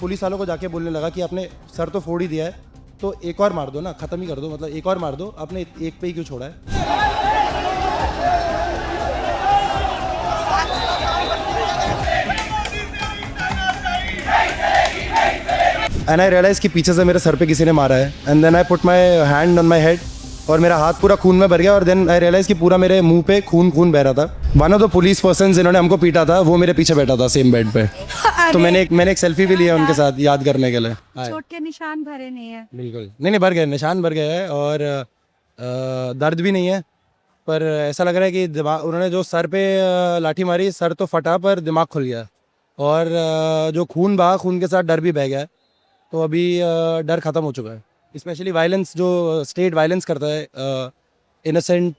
Police वालों को जाके बोलने लगा कि आपने सर तो फोड़ ही दिया है, तो एक और मार दो ना, खत्म ही कर दो, मतलब एक और मार दो, आपने एक पे ही क्यों छोड़ा है। एंड आई रियलाइज कि पीछे से मेरे सर पे किसी ने मारा है। And then I put my hand on my head और मेरा हाथ पूरा खून में भर गया। और देन आई रियलाइज कि पूरा मेरे मुंह पे खून बह रहा था। One of the police person जिन्होंने हमको पीटा था वो मेरे पीछे बैठा था सेम बेड पे। तो मैंने एक सेल्फी भी लिया उनके साथ याद करने के लिए। चोट के निशान भरे नहीं है? बिल्कुल नहीं भर गए, निशान भर गए हैं और दर्द भी नहीं है। पर ऐसा लग रहा है कि दिमाग, उन्होंने जो सर पे लाठी मारी, सर तो फटा पर दिमाग खुल गया। और जो खून बहा, खून के साथ डर भी बह गया है। तो अभी डर ख़त्म हो चुका है। स्पेशली वायलेंस, जो स्टेट वायलेंस करता है इनोसेंट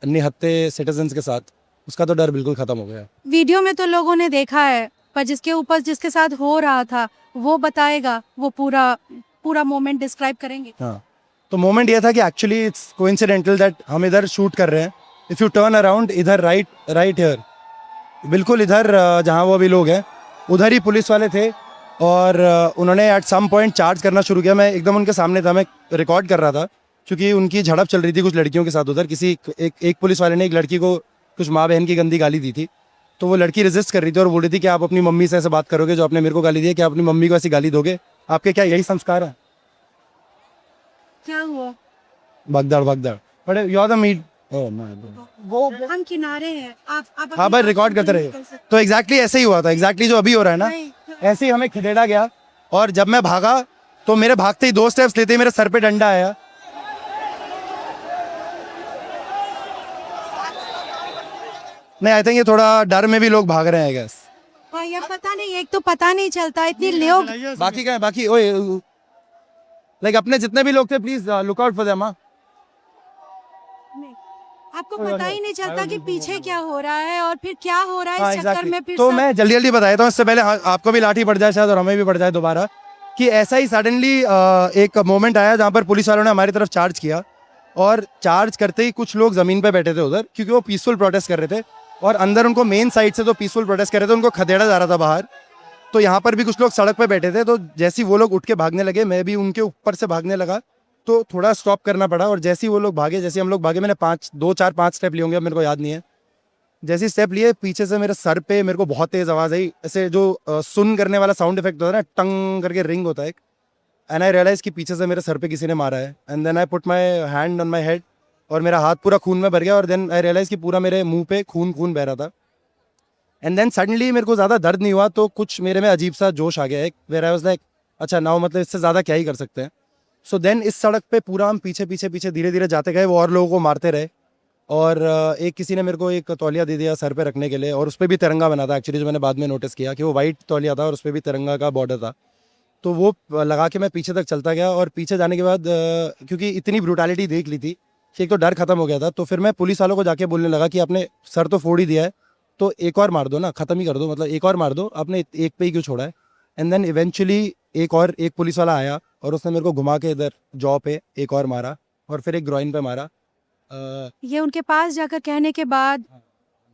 निहत्थे सिटीजन्स के साथ, उसका तो डर बिल्कुल ख़त्म हो गया है। वीडियो में तो लोगों ने देखा है, पर जिसके साथ हो रहा था वो बताएगा, वो पूरा मोमेंट डिस्क्राइब करेंगे। हाँ, तो मोमेंट ये था कि एक्चुअली इट्स कोइंसिडेंटल दैट हम इधर शूट कर रहे हैं। इफ़ यू टर्न अराउंड, इधर राइट हियर, बिल्कुल इधर जहाँ वो अभी लोग हैं, उधर ही पुलिस वाले थे। और उन्होंने एट सम पॉइंट चार्ज करना शुरू किया। मैं एकदम उनके सामने था, मैं रिकॉर्ड कर रहा था क्योंकि उनकी झड़प चल रही थी कुछ लड़कियों के साथ उधर। एक पुलिस वाले ने एक लड़की को कुछ माँ बहन की गंदी गाली दी थी। तो वो लड़की रेजिस्ट कर रही थी और बोल रही थी कि आप अपनी मम्मी से ऐसे बात करोगे जो आपने मेरे को गाली दी है, कि आप अपनी मम्मी को ऐसी गाली दोगे? आपके क्या यही संस्कार है? क्या हुआ? भगदड़ but you are the meet. वो हम किनारे हैं, आप हाँ भाई, रिकॉर्ड करते रहिए। तो एग्जैक्टली ऐसे ही हुआ था, एग्जैक्टली जो अभी हो रहा है ना, ऐसे ही हमें खदेड़ा गया। और जब मैं भागा तो मेरे भागते ही 2 स्टेप्स लेते ही मेरे सर पे डंडा आया। नहीं, आई थिंक ये थोड़ा डर में भी लोग भाग रहे हैं गैस। ये पता नहीं, एक तो पता नहीं चलता इतने लोग। बाकी क्या है, बाकी ओए लाइक अपने जितने भी लोग थे, please look out for them. आपको पता ही नहीं चलता कि पीछे क्या हो रहा है और फिर क्या हो रहा है इस चक्कर में फिर तो मैं जल्दी बता देता हूँ, इससे पहले आपको भी लाठी पड़ जाए शायद और हमें भी पड़ जाए दोबारा, कि ऐसा ही सडनली एक मोमेंट आया जहाँ पर पुलिस वालों ने हमारी तरफ चार्ज किया। और चार्ज करते ही कुछ लोग जमीन पे बैठे थे उधर, क्योंकि वो पीसफुल प्रोटेस्ट कर रहे थे। और अंदर उनको मेन साइड से तो पीसफुल प्रोटेस्ट कर रहे थे, उनको खदेड़ा जा रहा था बाहर। तो यहाँ पर भी कुछ लोग सड़क पे बैठे थे। तो जैसे ही वो लोग उठ के भागने लगे, मैं भी उनके ऊपर से भागने लगा। तो थोड़ा स्टॉप करना पड़ा। और जैसे ही वो लोग भागे, जैसे हम लोग भागे, मैंने 2 4 5 स्टेप लिए होंगे, मेरे को याद नहीं है। जैसे स्टेप लिए, पीछे से मेरे सर पे मेरे को बहुत तेज आवाज़ आई, ऐसे जो सुन करने वाला साउंड इफेक्ट होता है ना, टंग करके रिंग होता है एक। एंड आई रियलाइज कि पीछे से मेरे सर पे किसी ने मारा है। And then I put my hand on my head और मेरा हाथ पूरा खून में भर गया। और देन आई रियलाइज कि पूरा मेरे मुंह पे खून बह रहा था। एंड देन सडनली मेरे को ज़्यादा दर्द नहीं हुआ, तो कुछ मेरे में अजीब सा जोश आ गया एक, वेयर आई वाज लाइक अच्छा नाउ, मतलब इससे ज़्यादा क्या ही कर सकते हैं। सो देन इस सड़क पे पूरा हम पीछे धीरे धीरे जाते गए। वो और लोगों को मारते रहे। और एक किसी ने मेरे को एक तौलिया दे दिया सर पे रखने के लिए, और उस पर भी तिरंगा बना था एक्चुअली, जो मैंने बाद में नोटिस किया कि वो वाइट तौलिया था और उस पर भी तिरंगा का बॉर्डर था। तो वो लगा के मैं पीछे तक चलता गया। और पीछे जाने के बाद क्योंकि इतनी ब्रूटैलिटी देख ली थी कि एक तो डर खत्म हो गया था, तो फिर मैं पुलिस वालों को जाके बोलने लगा कि आपने सर तो फोड़ ही दिया है, तो एक और मार दो ना, खत्म ही कर दो, मतलब एक और मार दो, आपने एक पे ही क्यों छोड़ा है। एंड देन इवेंचुअली एक पुलिस वाला आया और उसने मेरे को घुमा के इधर जॉ पे एक और मारा और फिर एक ग्रॉइन पे मारा। ये उनके पास जाकर कहने के बाद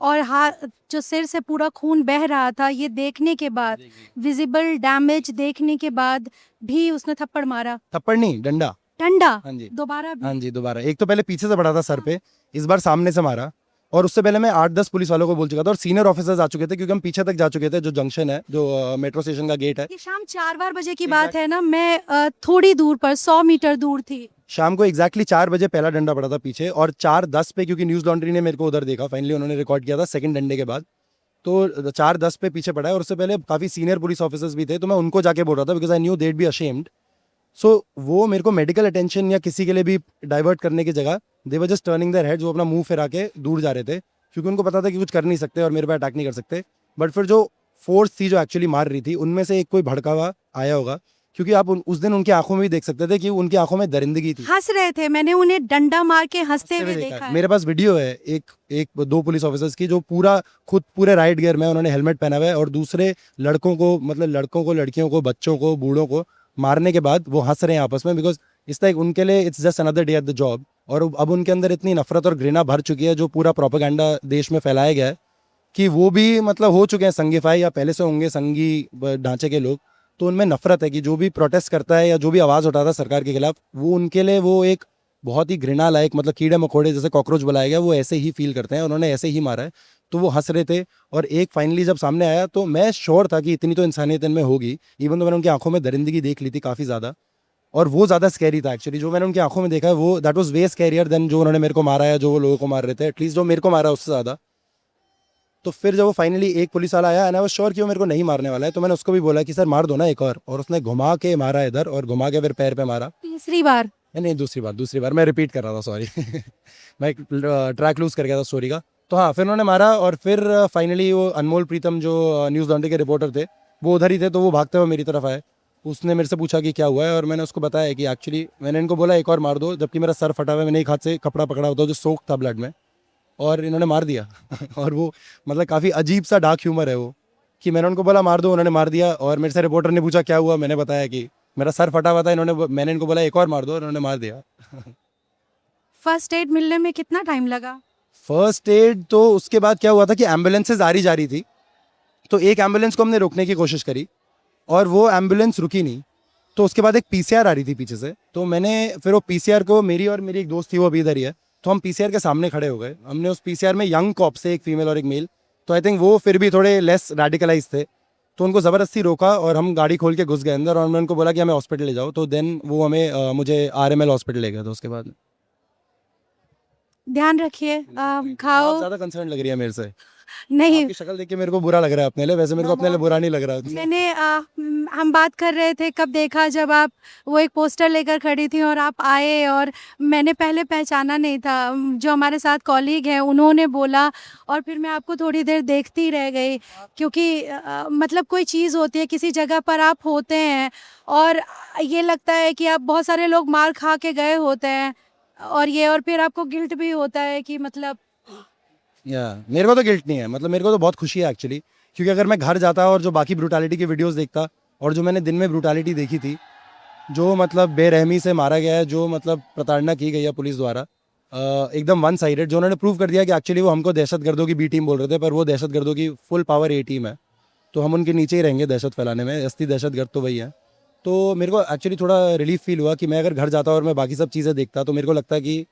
और हाथ जो सिर से पूरा खून बह रहा था, ये देखने के बाद, विजिबल डैमेज देखने के बाद भी उसने थप्पड़ मारा? थप्पड़ नहीं, डंडा। हाँ जी, दोबारा भी? हाँ जी, दोबारा। एक तो पहले पीछे से पड़ा था सर पे, इस बार सामने से मारा। और उससे पहले मैं 8-10 पुलिस वालों को बोल चुका था और सीनियर ऑफिसर्स आ चुके थे, क्योंकि हम पीछे तक जा चुके थे, जो जंक्शन है, जो मेट्रो स्टेशन का गेट है। ये शाम 4 बजे की बात है ना, मैं थोड़ी दूर पर 100 मीटर दूर थी। शाम को एग्जैक्टली 4 बजे पहला डंडा पड़ा था पीछे, और 4:10 पे, क्योंकि न्यूज़ लॉन्ड्री ने मेरे को उधर देखा, फाइनली उन्होंने रिकॉर्ड किया था सेकंड डंडे के बाद। तो 4:10 पे पीछे पड़ा है। और उससे पहले काफ़ी सीनियर पुलिस ऑफिसर्स भी थे, तो मैं उनको जाके बोल रहा था, because I knew that be ashamed. So वो मेरे को मेडिकल अटेंशन या किसी के लिए भी डाइवर्ट करने की जगह, they were just turning their head, जो अपना मुंह फिरा के दूर जा रहे थे, क्योंकि उनको पता था कि कुछ कर नहीं सकते और मेरे पे अटैक नहीं कर सकते। बट फिर जो फोर्स थी जो एक्चुअली मार रही थी, उनमें से एक कोई भड़का हुआ आया होगा, क्योंकि आप उस दिन उनकी आंखों में भी देख सकते थे कि उनकी आंखों में दरिंदगी थी। हंस रहे थे, मैंने उन्हें डंडा मार के हंसते हुए देखा है। मेरे पास वीडियो है एक 2 पुलिस ऑफिसर्स की, जो पूरे राइट गियर में उन्होंने हेलमेट पहना हुआ है, और दूसरे लड़कों को, मतलब लड़कों को, लड़कियों को, बच्चों को, बूढ़ों को मारने के बाद वो हंस रहे हैं आपस में, बिकॉज इट्स लाइक उनके लिए it's just another day at the job. और अब उनके अंदर इतनी नफरत और घृणा भर चुकी है, जो पूरा प्रोपेगेंडा देश में फैलाया गया है, कि वो भी मतलब हो चुके हैं संगीफाई, या पहले से होंगे संगी ढांचे के लोग, तो उनमें नफरत है कि जो भी प्रोटेस्ट करता है या जो भी आवाज़ उठाता है सरकार के खिलाफ, वो उनके लिए वो एक बहुत ही घृणा लायक, मतलब कीड़े मकोड़े जैसे कॉकरोच बुलाया गया, वो ऐसे ही फील करते हैं, उन्होंने ऐसे ही मारा है। तो वो हंस रहे थे, और एक फाइनली जब सामने आया तो मैं श्योर था कि इतनी तो इंसानियत इनमें होगी, इवन तो मैंने उनकी आंखों में दरिंदगी देख ली थी काफ़ी ज़्यादा, और वो ज़्यादा स्कैरी था एक्चुअली। जो मैंने उनकी आंखों में देखा है वो that was way scarier than जो उन्होंने मेरे को मारा है, जो वो लोगों को मार रहे थे, एटलीस्ट जो मेरे को मारा उससे ज़्यादा। तो फिर जब वो फाइनली एक पुलिस वाला आया, एंड आई वाज श्योर कि वो मेरे को नहीं मारने वाला है, तो मैंने उसको भी बोला कि सर मार दो ना एक और उसने घुमा के मारा इधर, और घुमा के फिर पैर पे मारा। तीसरी बार? नहीं, दूसरी बार मैं रिपीट कर रहा था, सॉरी मैं एक ट्रैक लूज कर गया था स्टोरी का। तो हाँ, फिर उन्होंने मारा, और फिर फाइनली वो अनमोल प्रीतम जो न्यूज़ लॉन्ड्री के रिपोर्टर थे, वो उधर ही थे, तो वो भागते हुए मेरी तरफ आए। उसने मेरे से पूछा कि क्या हुआ है, और मैंने उसको बताया कि एक्चुअली मैंने इनको बोला एक और मार दो, जबकि मेरा सर फटा हुआ है, मैंने एक हाथ से कपड़ा पकड़ा होता जो सोख था ब्लड में, और इन्होंने मार दिया और वो मतलब काफ़ी अजीब सा डार्क ह्यूमर है वो, कि मैंने उनको बोला मार दो, उन्होंने मार दिया, और मेरे से रिपोर्टर ने पूछा क्या हुआ, मैंने बताया कि मेरा सर फटा हुआ था, मैंने इनको बोला एक और मार दो, और उन्होंने मार दिया। फर्स्ट एड मिलने में कितना टाइम लगा? फर्स्ट एड तो उसके बाद क्या हुआ था कि एम्बुलेंसेज आ रही जा रही थी, तो एक एम्बुलेंस को हमने रोकने की कोशिश करी, और वो एम्बुलेंस रुकी नहीं। तो उसके बाद एक पीसीआर आ रही थी पीछे से, तो मैंने फिर वो पीसीआर को, मेरी और मेरी एक दोस्त थी वो अभी इधर ही है, तो हम पीसीआर के सामने खड़े हो गए। हमने उस पीसीआर में यंग कॉप्स थे, एक फीमेल और एक मेल, तो आई थिंक वो फिर भी थोड़े लेस रेडिकलाइज थे, तो उनको ज़बरदस्ती रोका, और हम गाड़ी खोल के घुस गए अंदर, और मैंने उनको बोला कि हमें हॉस्पिटल ले जाओ, तो देन वो हमें मुझे आरएमएल हॉस्पिटल ले गया था उसके बाद। ध्यान रखिए, आप खाओ। ज़्यादा कंसर्न लग रही है मेरे से, नहीं, आपकी शक्ल देख के मेरे को बुरा लग रहा है अपने लिए, वैसे मेरे को अपने लिए बुरा नहीं लग रहा है। मैंने हम बात कर रहे थे, कब देखा जब आप वो एक पोस्टर लेकर खड़ी थी और आप आए, और मैंने पहले पहचाना नहीं था। जो हमारे साथ कॉलीग हैं उन्होंने बोला, और फिर मैं आपको थोड़ी देर देखती रह गई, क्योंकि मतलब कोई चीज़ होती है, किसी जगह पर आप होते हैं, और ये लगता है कि आप, बहुत सारे लोग मार खा के गए होते हैं, और फिर आपको गिल्ट भी होता है कि मतलब या मेरे को तो गिल्ट नहीं है, मतलब मेरे को तो बहुत खुशी है एक्चुअली, क्योंकि अगर मैं घर जाता और जो बाकी ब्रूटैलिटी की वीडियोस देखता, और जो मैंने दिन में ब्रूटैलिटी देखी थी, जो मतलब बेरहमी से मारा गया है, जो मतलब प्रताड़ना की गई है पुलिस द्वारा, एकदम वन साइडेड, जो उन्होंने प्रूव कर दिया कि एक्चुअली वो हमको दहशतगर्दों की बी टीम बोल रहे थे, पर वो दहशतगर्दों की फुल पावर ए टीम है, तो हम उनके नीचे ही रहेंगे दहशत फैलाने में, असली दहशतगर्द तो वही है। तो मेरे को एक्चुअली थोड़ा रिलीफ फील हुआ कि मैं अगर घर जाता और मैं बाकी सब चीज़ें देखता, तो मेरे को लगता कि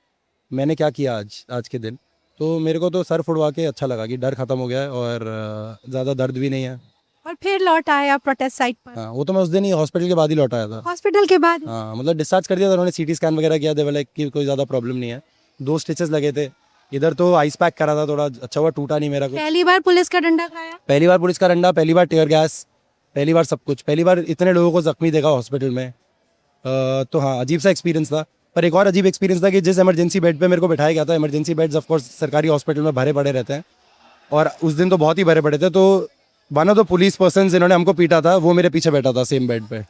मैंने क्या किया आज के दिन। तो मेरे को तो सर फुड़वा के अच्छा लगा कि डर खत्म हो गया है, और ज़्यादा दर्द भी नहीं है। और फिर लौट आए आप प्रोटेस्ट साइट पर? हाँ, वो तो मैं उस दिन ही हॉस्पिटल के बाद ही लौट आया था। हॉस्पिटल के बाद? हाँ, मतलब डिस्चार्ज कर दिया था उन्होंने, सीटी स्कैन वगैरह किया, देवर लाइक कि कोई ज़्यादा प्रॉब्लम नहीं है। 2 स्टिचेस लगे थे इधर, तो आइस पैक करा था, थोड़ा अच्छा हुआ, टूटा नहीं मेरा कुछ। पहली बार पुलिस का डंडा खाया? पहली बार पुलिस का डंडा, पहली बार टीयर गैस, पहली बार सब कुछ, पहली बार इतने लोगों को जख्मी देखा हॉस्पिटल में। तो हाँ, अजीब सा एक्सपीरियंस था। पर एक और अजीब एक्सपीरियंस था कि जिस इमरजेंसी बेड पे मेरे को बिठाया गया था, इमरजेंसी बेड्स ऑफ कोर्स सरकारी हॉस्पिटल में भरे पड़े रहते हैं, और उस दिन तो बहुत ही भरे पड़े थे, तो one of the police person जिन्होंने हमको पीटा था वो मेरे पीछे बैठा था सेम बेड पे।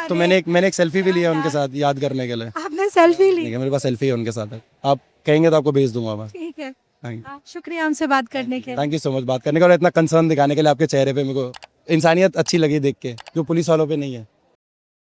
तो मैंने एक सेल्फी भी लिया उनके साथ याद करने के लिए। आपने सेल्फी ली? ठीक है, मेरे पास सेल्फी है उनके साथ, आप कहेंगे तो आपको भेज दूंगा मैं। ठीक है, थैंक शुक्रिया हमसे बात करने के लिए। यू सो मच बात करने का, और इतना कंसर्न दिखाने के लिए आपके चेहरे पे। मेरे को इंसानियत अच्छी लगी देख के, जो पुलिस वालों पे नहीं है।